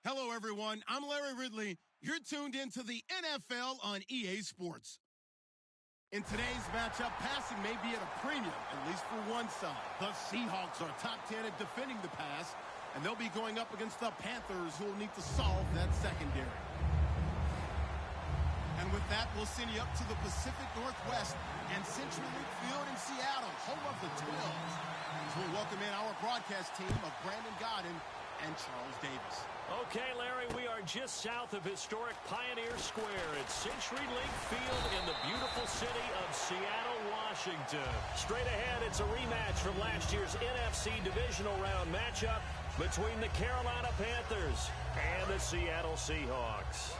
Hello, everyone. I'm Larry Ridley. You're tuned into the NFL on EA Sports. In today's matchup, passing may be at a premium, at least for one side. The Seahawks are top 10 at defending the pass, and they'll be going up against the Panthers, who will need to solve that secondary. And with that, we'll send you up to the Pacific Northwest and Century League Field in Seattle, home of the Twills. As we'll welcome in our broadcast team of Brandon Godden and Charles Davis. Okay, Larry, we are just south of historic Pioneer Square at Century League Field in the beautiful city of Seattle, Washington. Straight ahead, it's a rematch from last year's NFC Divisional Round matchup between the Carolina Panthers and the Seattle Seahawks.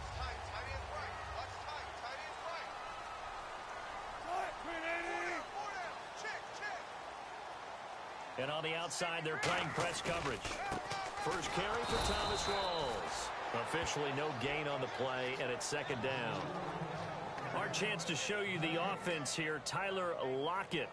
And on the outside, they're playing press coverage. First carry for Thomas Rawls. Officially no gain on the play, and it's second down. Our chance to show you the offense here, Tyler Lockett.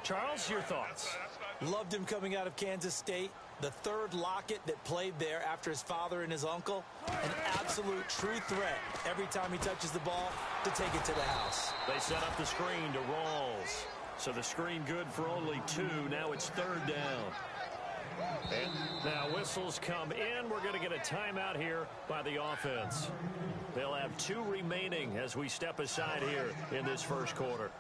Charles, your thoughts? Loved him coming out of Kansas State. The third Lockett that played there after his father and his uncle. An absolute true threat every time he touches the ball to take it to the house. They set up the screen to Rawls. So the screen good for only 2. Now it's third down. And now whistles come in. We're going to get a timeout here by the offense. They'll have 2 remaining as we step aside here in this first quarter.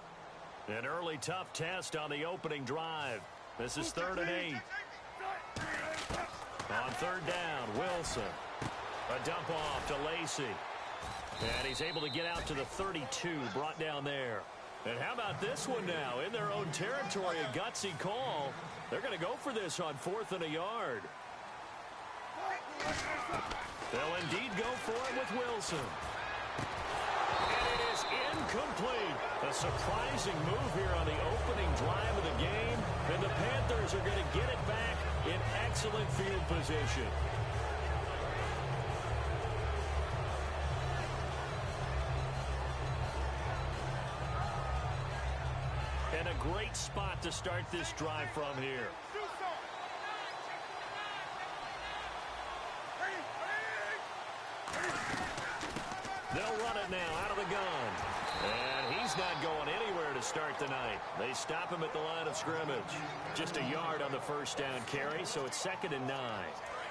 An early tough test on the opening drive. This is 3rd and 8. On third down, Wilson. A dump off to Lacey. And he's able to get out to the 32, brought down there. And how about this one now? In their own territory, a gutsy call. They're going to go for this on 4th and a yard. They'll indeed go for it with Wilson. And it is incomplete. A surprising move here on the opening drive of the game. And the Panthers are going to get it back in excellent field position. And a great spot to start this drive from here. They'll run it now out of the gun. And he's not going anywhere to start the night. They stop him at the line of scrimmage. Just a yard on the first down carry, so it's 2nd and 9.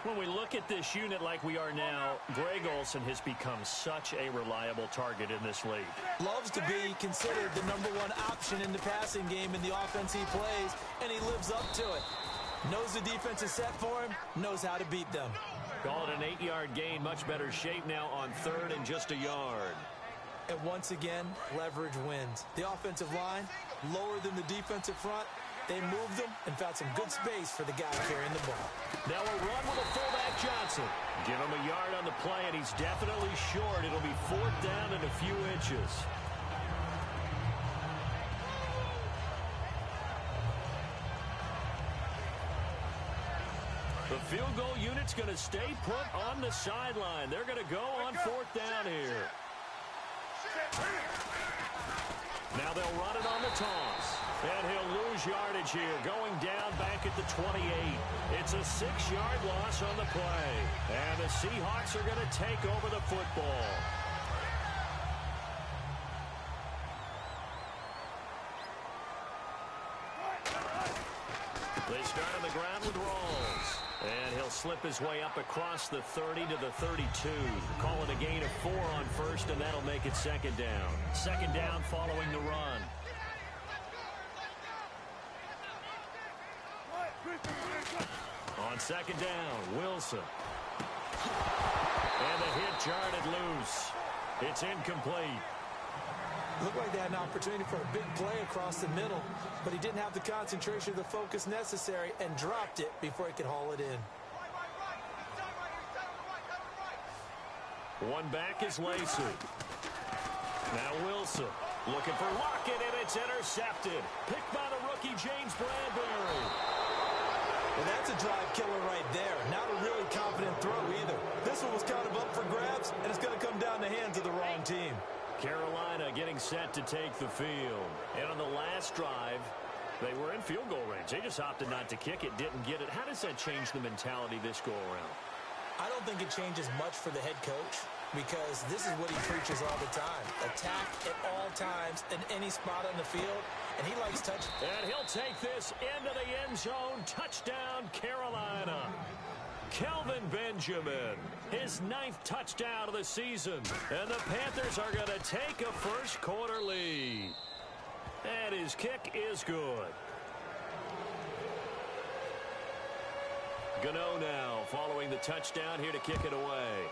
When we look at this unit like we are now, Greg Olsen has become such a reliable target in this league. Loves to be considered the #1 option in the passing game in the offense he plays, and he lives up to it. Knows the defense is set for him, knows how to beat them. Call it an 8-yard gain, much better shape now on 3rd and just a yard. And once again, leverage wins. The offensive line, lower than the defensive front. They moved them and found some good space for the guy carrying the ball. Now a run with a fullback Johnson. Give him a yard on the play, and he's definitely short. It'll be 4th down and a few inches. The field goal unit's going to stay put on the sideline. They're going to go on 4th down here. Now they'll run it on the toss. And he'll lose yardage here, going down back at the 28. It's a 6-yard loss on the play. And the Seahawks are going to take over the football. They start on the ground with Rawls. And he'll slip his way up across the 30 to the 32. Call it a gain of 4 on first, and that'll make it second down. Second down following the run. On second down, Wilson. And the hit jarred it loose. It's incomplete. Looked like they had an opportunity for a big play across the middle, but he didn't have the concentration or the focus necessary and dropped it before he could haul it in. One back is Lacey. Now Wilson looking for Lockett, and it's intercepted. Picked by the rookie James Bradbury. Well, that's a drive killer right there. Not a really confident throw either. This one was kind of up for grabs, and it's going to come down the hands of the wrong team. Carolina getting set to take the field. And on the last drive, they were in field goal range. They just opted not to kick it, didn't get it. How does that change the mentality this go-around? I don't think it changes much for the head coach because this is what he preaches all the time. Attack at all times in any spot on the field, and he likes touch. And he'll take this into the end zone. Touchdown, Carolina. Kelvin Benjamin, his 9th touchdown of the season. And the Panthers are going to take a first-quarter lead. And his kick is good. Gano now following the touchdown here to kick it away.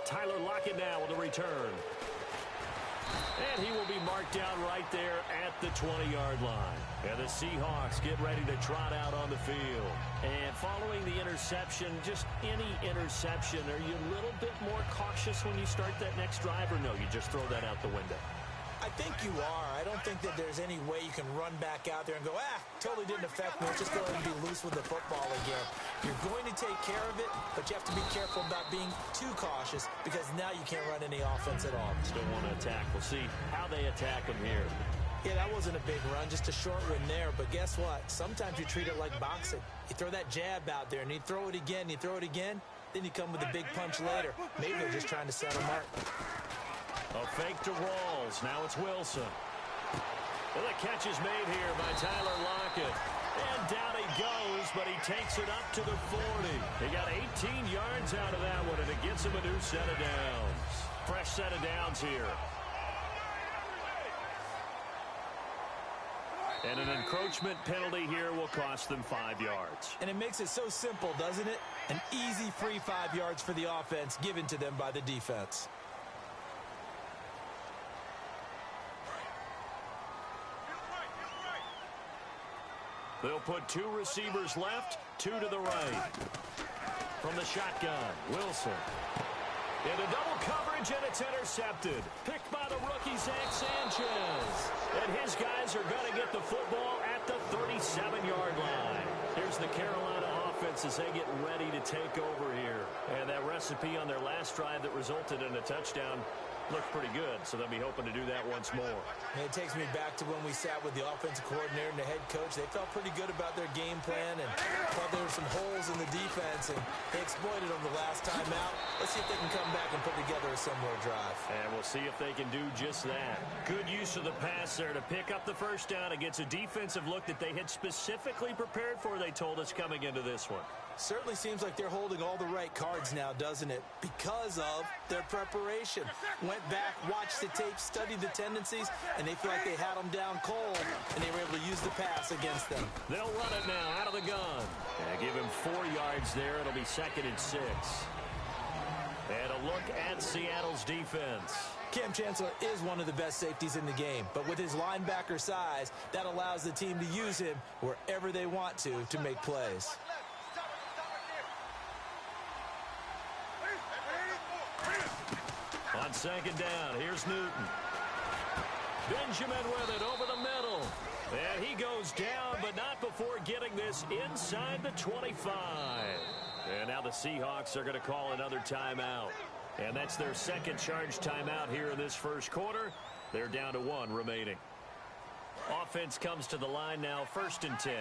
Tyler Lockett now with a return. And he will be marked down right there at the 20-yard line. And the Seahawks get ready to trot out on the field. And following the interception, just any interception, are you a little bit more cautious when you start that next drive, or no, you just throw that out the window? I think you are. I don't think that there's any way you can run back out there and go, totally didn't affect me. Let's just go ahead and be loose with the football again. You're going to take care of it, but you have to be careful about being too cautious because now you can't run any offense at all. Still want to attack. We'll see how they attack them here. Yeah, that wasn't a big run, just a short one there. But guess what? Sometimes you treat it like boxing. You throw that jab out there, and you throw it again, you throw it again, then you come with a big punch later. Maybe they're just trying to set them up. A fake to Rawls. Now it's Wilson. And the catch is made here by Tyler Lockett. And down he goes, but he takes it up to the 40. He got 18 yards out of that one, and it gets him a new set of downs. Fresh set of downs here. And an encroachment penalty here will cost them 5 yards. And it makes it so simple, doesn't it? An easy free 5 yards for the offense given to them by the defense. They'll put 2 receivers left, 2 to the right. From the shotgun, Wilson. Into double coverage, and it's intercepted. Picked by the rookie, Zach Sanchez. And his guys are going to get the football at the 37-yard line. Here's the Carolina offense as they get ready to take over here. And that recipe on their last drive that resulted in a touchdown looked pretty good, so they'll be hoping to do that once more. And it takes me back to when we sat with the offensive coordinator and the head coach. They felt pretty good about their game plan and thought there were some holes in the defense, and they exploited them the last time out. Let's see if they can come back and put together a similar drive. And we'll see if they can do just that. Good use of the pass there to pick up the first down against a defensive look that they had specifically prepared for, they told us, coming into this one. Certainly seems like they're holding all the right cards now, doesn't it? Because of their preparation. Went back, watched the tape, studied the tendencies, and they feel like they had them down cold, and they were able to use the pass against them. They'll run it now out of the gun. And give him 4 yards there. It'll be 2nd and 6. And a look at Seattle's defense. Cam Chancellor is one of the best safeties in the game, but with his linebacker size, that allows the team to use him wherever they want to make plays. On second down, here's Newton. Benjamin with it over the middle. And he goes down, but not before getting this inside the 25. And now the Seahawks are going to call another timeout. And that's their second charge timeout here in this first quarter. They're down to 1 remaining. Offense comes to the line now, 1st and 10.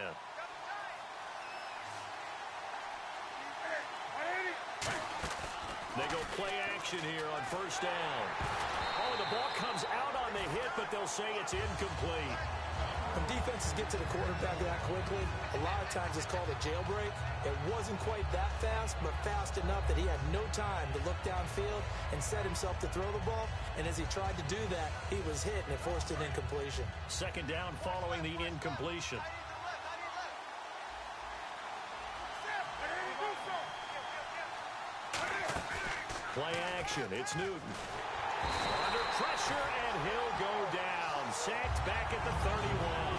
They go play action here on 1st down. Oh, the ball comes out on the hit, but they'll say it's incomplete. When defenses get to the quarterback that quickly, a lot of times it's called a jailbreak. It wasn't quite that fast, but fast enough that he had no time to look downfield and set himself to throw the ball. And as he tried to do that, he was hit, and it forced an incompletion. 2nd down following the incompletion. Play action. It's Newton. Under pressure, and he'll go down. Sacked back at the 31.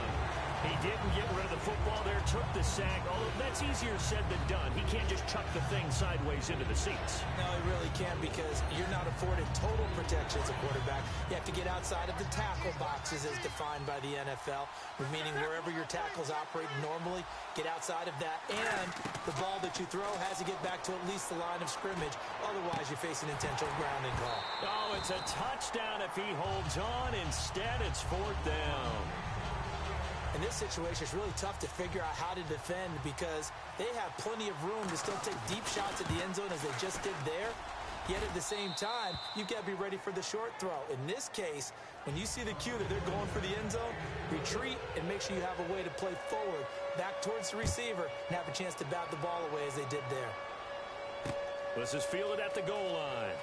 He didn't get rid of the football there, took the sack. Although that's easier said than done. He can't just chuck the thing sideways into the seats. No, he really can't, because you're not afforded total protection as a quarterback. You have to get outside of the tackle boxes as defined by the NFL, meaning wherever your tackles operate normally, get outside of that. And the ball that you throw has to get back to at least the line of scrimmage. Otherwise, you face an intentional grounding call. Oh, it's a touchdown if he holds on. Instead, it's 4th down. In this situation, it's really tough to figure out how to defend, because they have plenty of room to still take deep shots at the end zone as they just did there. Yet at the same time, you've got to be ready for the short throw. In this case, when you see the cue that they're going for the end zone, retreat and make sure you have a way to play forward, back towards the receiver, and have a chance to bat the ball away as they did there. This is fielded at the goal line.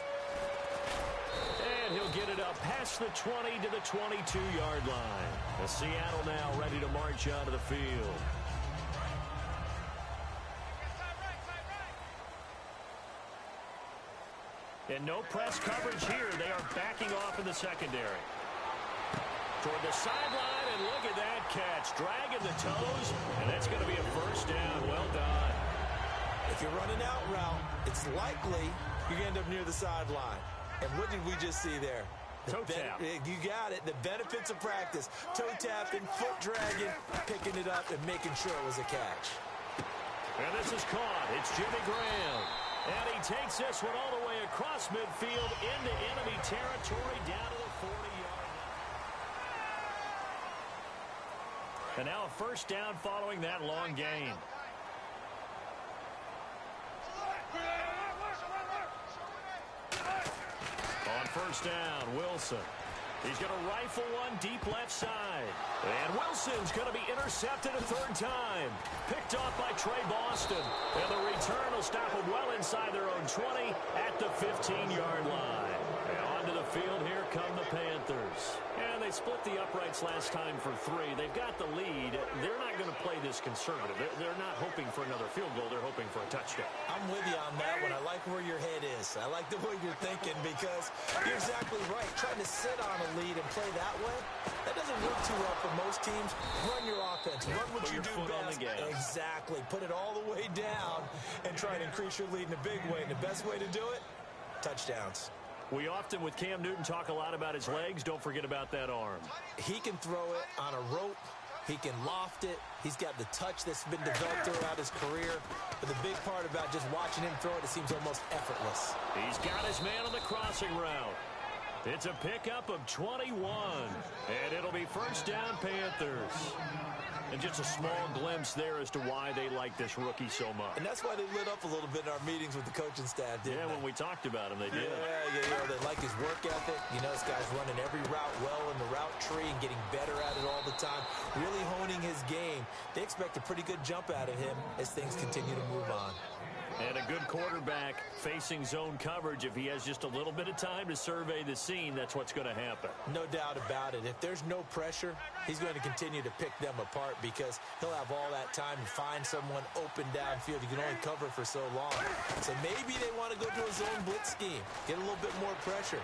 And he'll get it up past the 20 to the 22-yard line. The Seattle now ready to march out of the field. And no press coverage here. They are backing off in the secondary. Toward the sideline, and look at that catch. Dragging the toes, and that's going to be a 1st down. Well done. If you're running out route, it's likely you're going to end up near the sideline. And what did we just see there? Toe tap. You got it. The benefits of practice. Toe tapping, foot dragging, picking it up, and making sure it was a catch. And this is caught. It's Jimmy Graham. And he takes this one all the way across midfield into enemy territory down to the 40-yard line. And now a 1st down following that long gain. On 1st down, Wilson. He's going to rifle one deep left side. And Wilson's going to be intercepted a 3rd time. Picked off by Trey Boston. And the return will stop him well inside their own 20 at the 15-yard line. And onto the field, here come the Panthers. And they split the uprights last time for 3. They've got the lead. They're not going to play this conservative. They're not hoping for another field goal. They're hoping for a touchdown. I'm with you on that one. I like where your head is. I like the way you're thinking, because you're exactly right. Trying to sit on a lead and play that way, that doesn't work too well for most teams. Run your offense. Run what you do best. Exactly. Put it all the way down and try and increase your lead in a big way. And the best way to do it, touchdowns. We often, with Cam Newton, talk a lot about his legs. Don't forget about that arm. He can throw it on a rope. He can loft it. He's got the touch that's been developed throughout his career. But the big part about just watching him throw it, it seems almost effortless. He's got his man on the crossing route. It's a pickup of 21. And it'll be 1st down, Panthers. And just a small glimpse there as to why they like this rookie so much. And that's why they lit up a little bit in our meetings with the coaching staff, didn't they? When we talked about him, they did. Yeah, they like his work ethic. You know, this guy's running every route well in the route tree and getting better at it all the time, really honing his game. They expect a pretty good jump out of him as things continue to move on. And a good quarterback facing zone coverage, if he has just a little bit of time to survey the scene, that's what's going to happen. No doubt about it. If there's no pressure, he's going to continue to pick them apart, because he'll have all that time to find someone open downfield. You can only cover for so long. So maybe they want to go to a zone blitz scheme, get a little bit more pressure.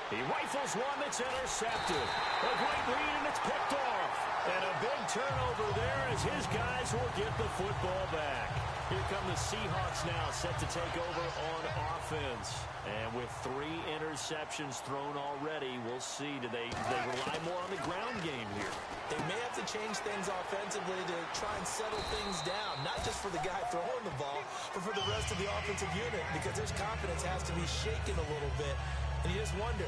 He rifles one that's intercepted. A great read, and it's picked off. And a big turnover there as his guys will get the football back. Here come the Seahawks now, set to take over on offense. And with 3 interceptions thrown already, we'll see. Do they rely more on the ground game here? They may have to change things offensively to try and settle things down, not just for the guy throwing the ball, but for the rest of the offensive unit, because their confidence has to be shaken a little bit. And you just wonder,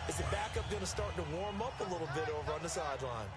Is the backup going to start to warm up a little bit over on the sideline?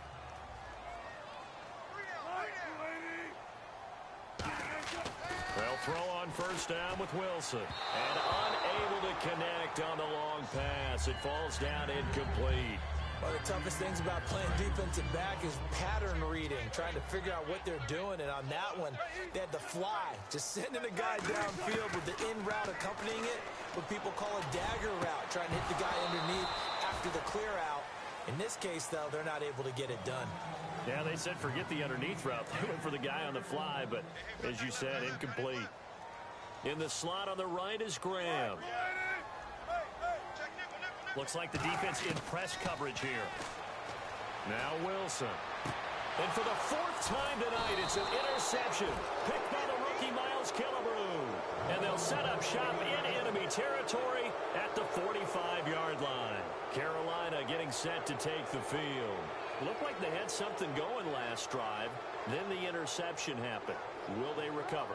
They'll throw on first down with Wilson. And unable to connect on the long pass. It falls down incomplete. One of the toughest things about playing defensive back is pattern reading, trying to figure out what they're doing. And on that one, they had the fly, just sending a guy downfield with the in route accompanying it, what people call a dagger route, trying to hit the guy underneath after the clear out. In this case, though, they're not able to get it done. Yeah, they said forget the underneath route. They went for the guy on the fly, but as you said, incomplete. In the slot on the right is Graham. Looks like the defense in press coverage here. Now Wilson. And for the fourth time tonight, it's an interception. Picked by the rookie Miles Killebrew. And they'll set up shop in enemy territory at the 45-yard line. Carolina getting set to take the field. Looked like they had something going last drive. Then the interception happened. Will they recover?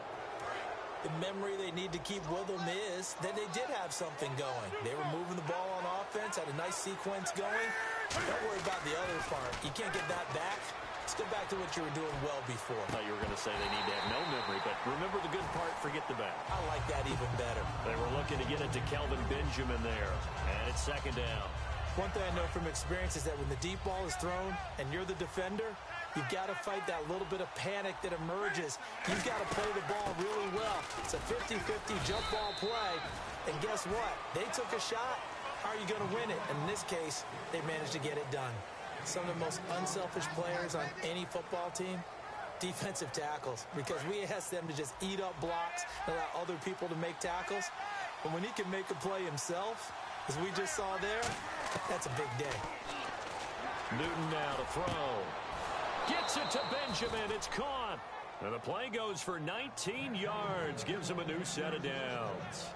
The memory they need to keep with them is that they did have something going. They were moving the ball on offense, had a nice sequence going. Don't worry about the other part. You can't get that back. Let's go back to what you were doing well before. I thought you were going to say they need to have no memory, but remember the good part, forget the bad. I like that even better. They were looking to get it to Kelvin Benjamin there, and it's second down. One thing I know from experience is that when the deep ball is thrown and you're the defender, you've got to fight that little bit of panic that emerges. You've got to play the ball really well. It's a 50-50 jump ball play. And guess what? They took a shot. How are you going to win it? And in this case, they managed to get it done. Some of the most unselfish players on any football team, defensive tackles, because we ask them to just eat up blocks and allow other people to make tackles. But when he can make a play himself, as we just saw there, that's a big day. Newton now to throw. Gets it to Benjamin. It's caught. And the play goes for 19 yards. Gives him a new set of downs.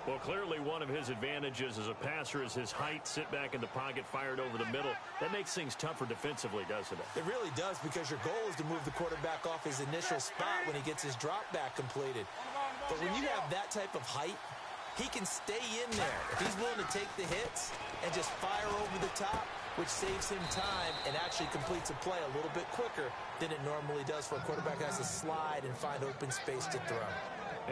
Well, clearly one of his advantages as a passer is his height. Sit back in the pocket, fired over the middle. That makes things tougher defensively, doesn't it? It really does, because your goal is to move the quarterback off his initial spot when he gets his drop back completed. But when you have that type of height, he can stay in there. If he's willing to take the hits and just fire over the top, which saves him time and actually completes a play a little bit quicker than it normally does for a quarterback who has to slide and find open space to throw.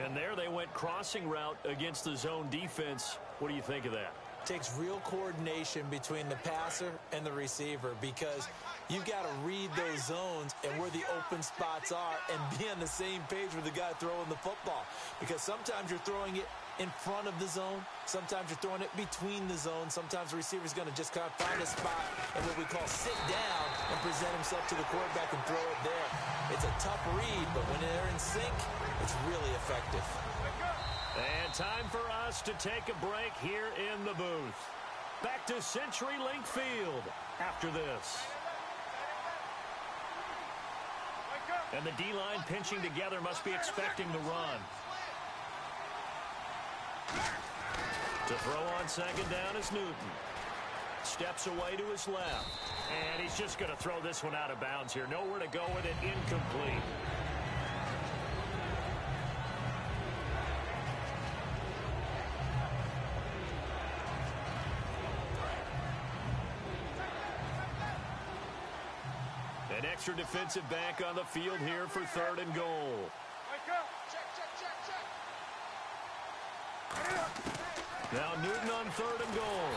And there they went crossing route against the zone defense. What do you think of that? Takes real coordination between the passer and the receiver, because you've got to read those zones and where the open spots are and be on the same page with the guy throwing the football. Because sometimes you're throwing it in front of the zone. Sometimes you're throwing it between the zones. Sometimes the receiver's going to just kind of find a spot and what we call sit down and present himself to the quarterback and throw it there. It's a tough read, but when they're in sync, it's really effective. And time for us to take a break here in the booth. Back to CenturyLink Field after this. And the D-line pinching together, must be expecting the run. To throw on second down is Newton. Steps away to his left. And he's just going to throw this one out of bounds here. Nowhere to go with it. Incomplete. An extra defensive back on the field here for third and goal. Now Newton on third and goal.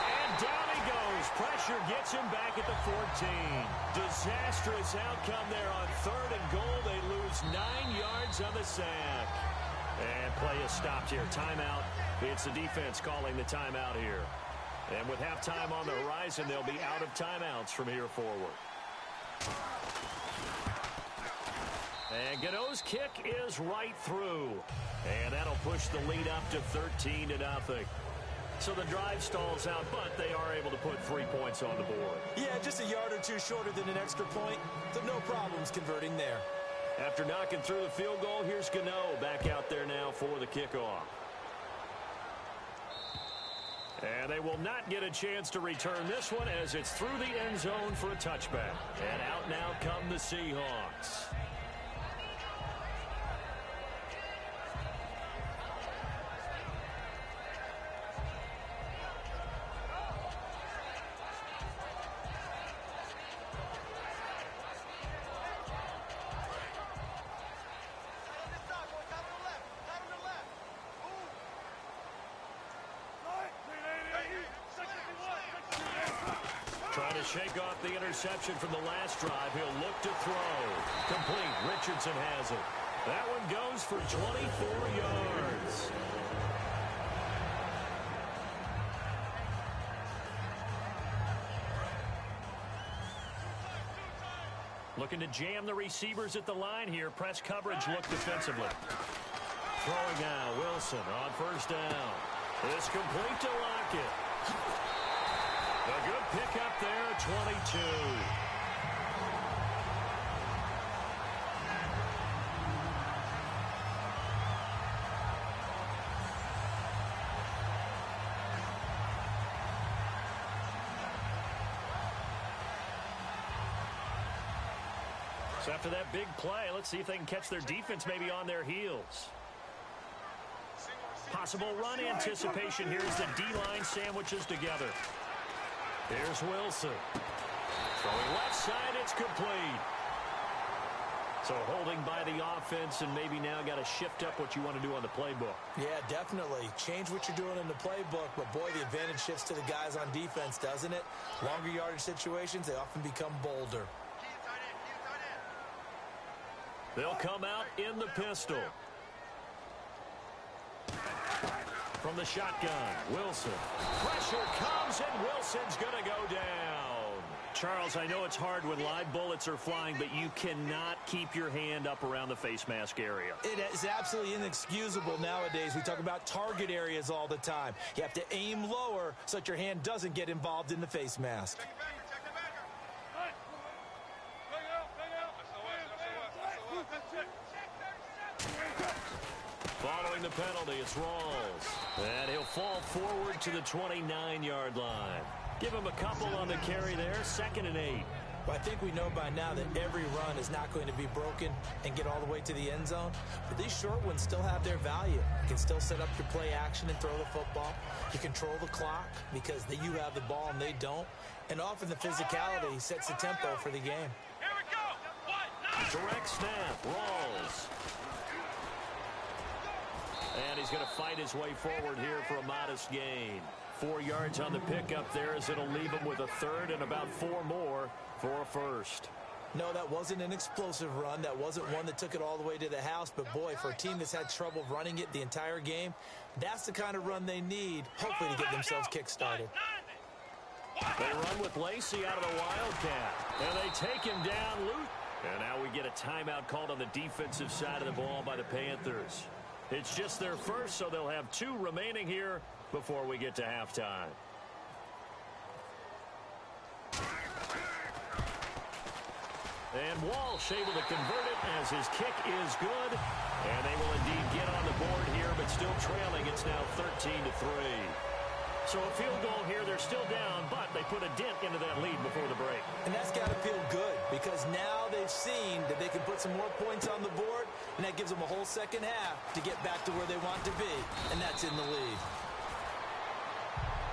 And down he goes. Pressure gets him back at the 14. Disastrous outcome there on third and goal. They lose 9 yards on the sack. And play is stopped here. Timeout. It's the defense calling the timeout here. And with halftime on the horizon, they'll be out of timeouts from here forward. And Godot's kick is right through. And that'll push the lead up to 13-0. So the drive stalls out, but they are able to put 3 points on the board. Yeah, just a yard or two shorter than an extra point. So no problems converting there. After knocking through the field goal, here's Godot back out there now for the kickoff. And they will not get a chance to return this one as it's through the end zone for a touchback. And out now come the Seahawks. to shake off the interception from the last drive. He'll look to throw. Complete. Richardson has it. That one goes for 24 yards. Looking to jam the receivers at the line here. Press coverage look defensively. Throwing now, Wilson on first down. It's complete to Lockett. A good pickup there, 22. So after that big play, let's see if they can catch their defense maybe on their heels. Possible run anticipation here as the D-line sandwiches together. Here's Wilson. Throwing left side, it's complete. So holding by the offense, and maybe now got to shift up what you want to do on the playbook. Yeah, definitely. Change what you're doing in the playbook, but boy, the advantage shifts to the guys on defense, doesn't it? Longer yardage situations, they often become bolder. They'll come out in the pistol. From the shotgun, Wilson. Pressure comes, and Wilson's going to go down. Charles, I know it's hard when live bullets are flying, but you cannot keep your hand up around the face mask area. It is absolutely inexcusable nowadays. We talk about target areas all the time. You have to aim lower so that your hand doesn't get involved in the face mask. Following the penalty, it's Rawls. And he'll fall forward to the 29-yard line. Give him a couple on the carry there, 2nd and 8. Well, I think we know by now that every run is not going to be broken and get all the way to the end zone. But these short ones still have their value. You can still set up your play action and throw the football. You control the clock because you have the ball and they don't. And often the physicality sets the tempo for the game. Here we go. Direct snap, Rawls. And he's going to fight his way forward here for a modest gain. 4 yards on the pickup there as it'll leave him with a third and about 4 more for a first. No, that wasn't an explosive run. That wasn't one that took it all the way to the house. But, boy, for a team that's had trouble running it the entire game, that's the kind of run they need, hopefully, to get themselves kick-started. They run with Lacey out of the Wildcat. And they take him down loose. And now we get a timeout called on the defensive side of the ball by the Panthers. It's just their first, so they'll have 2 remaining here before we get to halftime. And Walsh able to convert it as his kick is good. And they will indeed get on the board here, but still trailing. It's now 13-3. So a field goal here, they're still down, but they put a dent into that lead before the break. And that's got to feel good because now they've seen that they can put some more points on the board, and that gives them a whole second half to get back to where they want to be, and that's in the lead.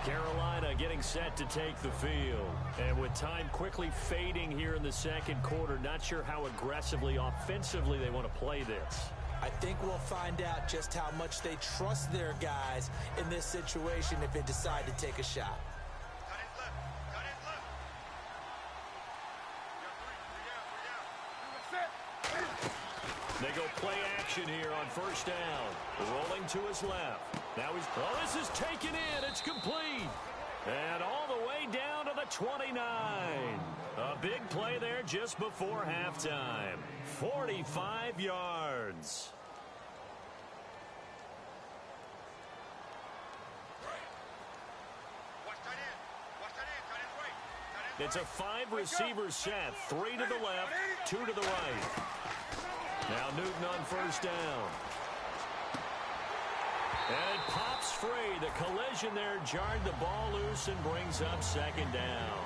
Carolina getting set to take the field. And with time quickly fading here in the second quarter, not sure how aggressively, offensively they want to play this. I think we'll find out just how much they trust their guys in this situation if they decide to take a shot. They go play action here on first down. Rolling to his left. Now he's... Oh, this is taken in. It's complete. And all the way down to the 29. A big play there just before halftime. 45 yards. It's a 5-receiver set. 3 to the left, 2 to the right. Now Newton on first down. And it pops free. The collision there jarred the ball loose and brings up second down.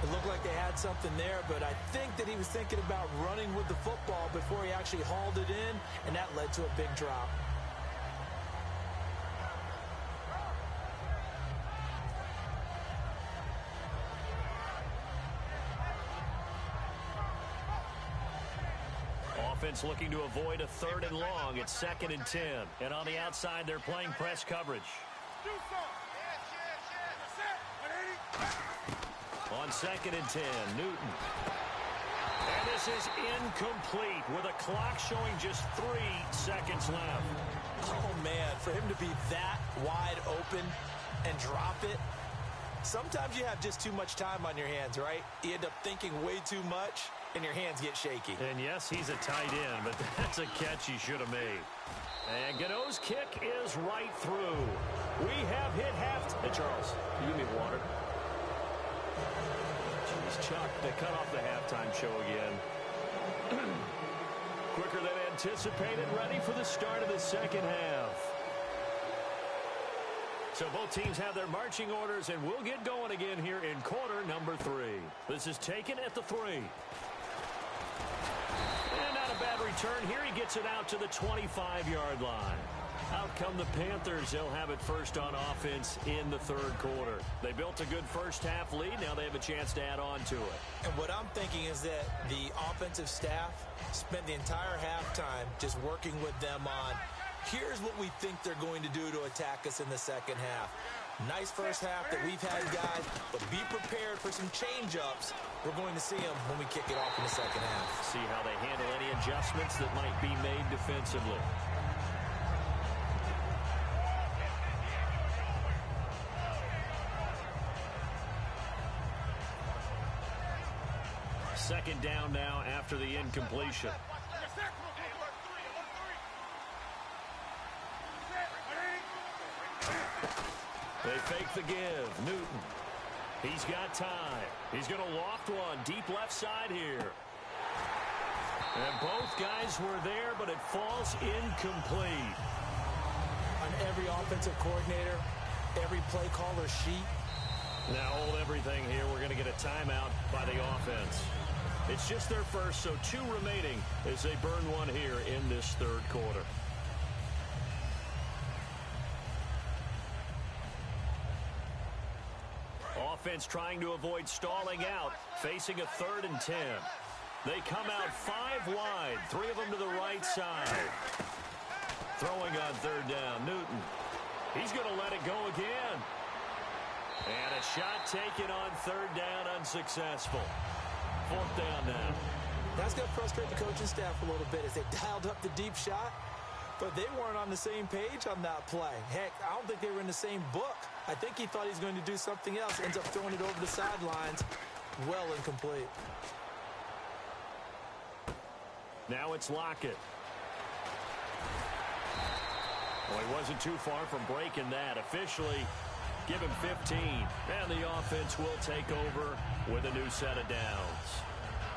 It looked like they had something there, but I think that he was thinking about running with the football before he actually hauled it in, and that led to a big drop. Offense looking to avoid a 3rd and long. It's 2nd and 10. And on the outside, they're playing press coverage. On 2nd and 10. Newton. And this is incomplete with a clock showing just 3 seconds left. Oh, man, for him to be that wide open and drop it. Sometimes you have just too much time on your hands, right? You end up thinking way too much, and your hands get shaky. And yes, he's a tight end, but that's a catch he should have made. And Gano's kick is right through. We have hit half. Hey, Charles, you give me water. Jeez, Chuck, they cut off the halftime show again. Quicker than anticipated, ready for the start of the second half. So both teams have their marching orders, and we'll get going again here in quarter number 3. This is taken at the 3. And not a bad return here. He gets it out to the 25-yard line. Out come the Panthers. They'll have it first on offense in the 3rd quarter. They built a good first-half lead. Now they have a chance to add on to it. And what I'm thinking is that the offensive staff spent the entire halftime just working with them on, here's what we think they're going to do to attack us in the second half. Nice first half that we've had, guys, but be prepared for some change-ups. We're going to see them when we kick it off in the second half. See how they handle any adjustments that might be made defensively. Second down now after the incompletion. They fake the give. Newton. He's got time. He's going to loft one deep left side here. And both guys were there, but it falls incomplete. On every offensive coordinator, every play caller sheet. Now hold everything here. We're going to get a timeout by the offense. It's just their first, so 2 remaining as they burn one here in this 3rd quarter. Offense trying to avoid stalling out, facing a 3rd and 10. They come out 5 wide, 3 of them to the right side. Throwing on 3rd down, Newton. He's going to let it go again. And a shot taken on 3rd down, unsuccessful. 4th down now. That's going to frustrate the coaching staff a little bit as they dialed up the deep shot, but they weren't on the same page on that play. Heck, I don't think they were in the same book. I think he thought he was going to do something else. Ends up throwing it over the sidelines. Well incomplete. Now it's Lockett. Well, he wasn't too far from breaking that. Officially, give him 15. And the offense will take over with a new set of downs.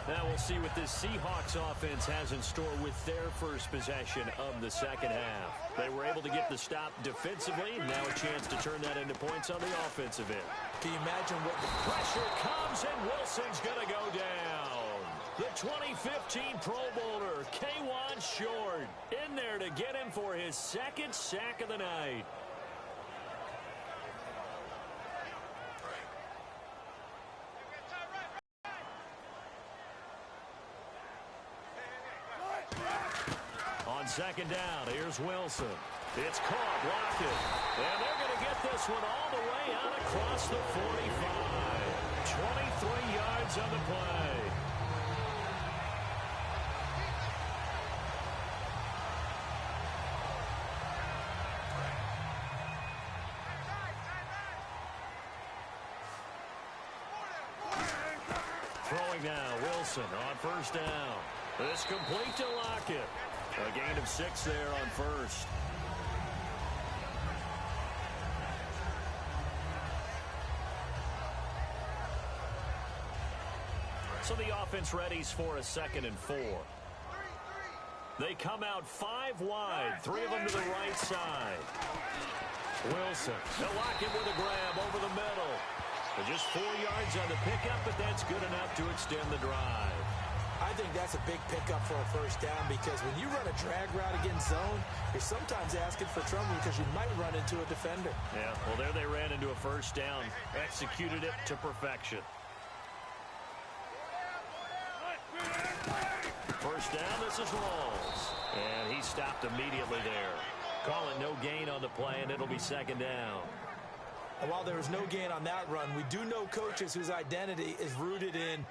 Now we'll see what this Seahawks offense has in store with their first possession of the second half. They were able to get the stop defensively. Now a chance to turn that into points on the offensive end. Can you imagine what the pressure comes, and Wilson's going to go down. The 2015 Pro Bowler, K'Wan Short, in there to get him for his 2nd sack of the night. On 2nd down, here's Wilson. It's caught, Lockett. And they're going to get this one all the way out across the 45. 23 yards on the play. Throwing now, Wilson on 1st down. This complete to Lockett. A gain of 6 there on 1st. So the offense readies for a 2nd and 4. They come out 5 wide, 3 of them to the right side. Wilson, they'll lock it with a grab over the middle. They're just 4 yards on the pickup, but that's good enough to extend the drive. I think that's a big pickup for a 1st down because when you run a drag route against zone, you're sometimes asking for trouble because you might run into a defender. Yeah, well, there they ran into a 1st down, executed it to perfection. 1st down, this is Rawls. And he stopped immediately there. Call it no gain on the play, and it'll be 2nd down. And while there was no gain on that run, we do know coaches whose identity is rooted in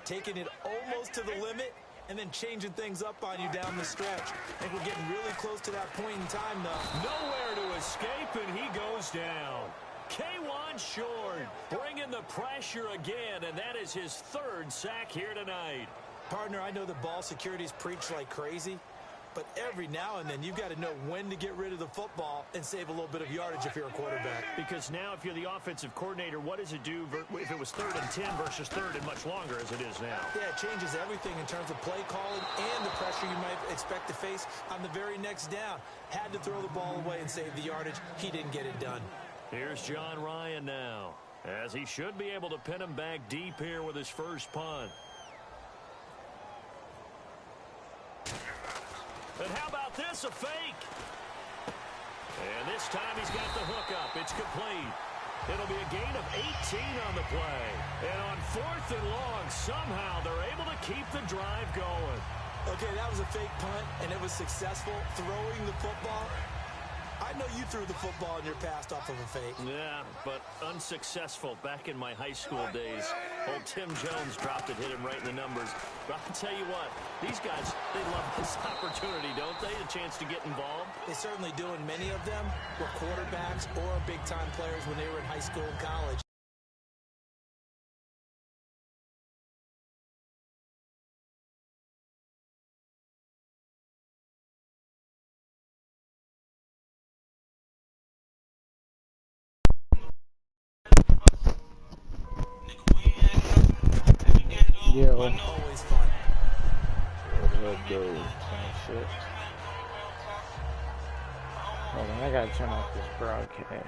taking it almost to the limit and then changing things up on you down the stretch. I think we're getting really close to that point in time, though. Nowhere to escape, and he goes down. K1 Short bringing the pressure again, and that is his third sack here tonight. Partner, I know the ball security's preached like crazy, but every now and then you've got to know when to get rid of the football and save a little bit of yardage if you're a quarterback. Because now if you're the offensive coordinator, what does it do if it was 3rd and 10 versus 3rd and much longer as it is now? Yeah, it changes everything in terms of play calling and the pressure you might expect to face on the very next down. Had to throw the ball away and save the yardage. He didn't get it done. Here's John Ryan now, as he should be able to pin him back deep here with his first punt. And how about this, a fake? And this time he's got the hook up. It's complete. It'll be a gain of 18 on the play. And on 4th and long, somehow they're able to keep the drive going. Okay, that was a fake punt, and it was successful. Throwing the football. I know you threw the football in your past off of a fake. Yeah, but unsuccessful back in my high school days. Old Tim Jones dropped it, hit him right in the numbers. But I'll tell you what, these guys, they love this opportunity, don't they? A chance to get involved. They certainly do, and many of them were quarterbacks or big-time players when they were in high school and college. Yo. Always fun. What up, dude? Shit. Hold on, I gotta turn off this broadcast.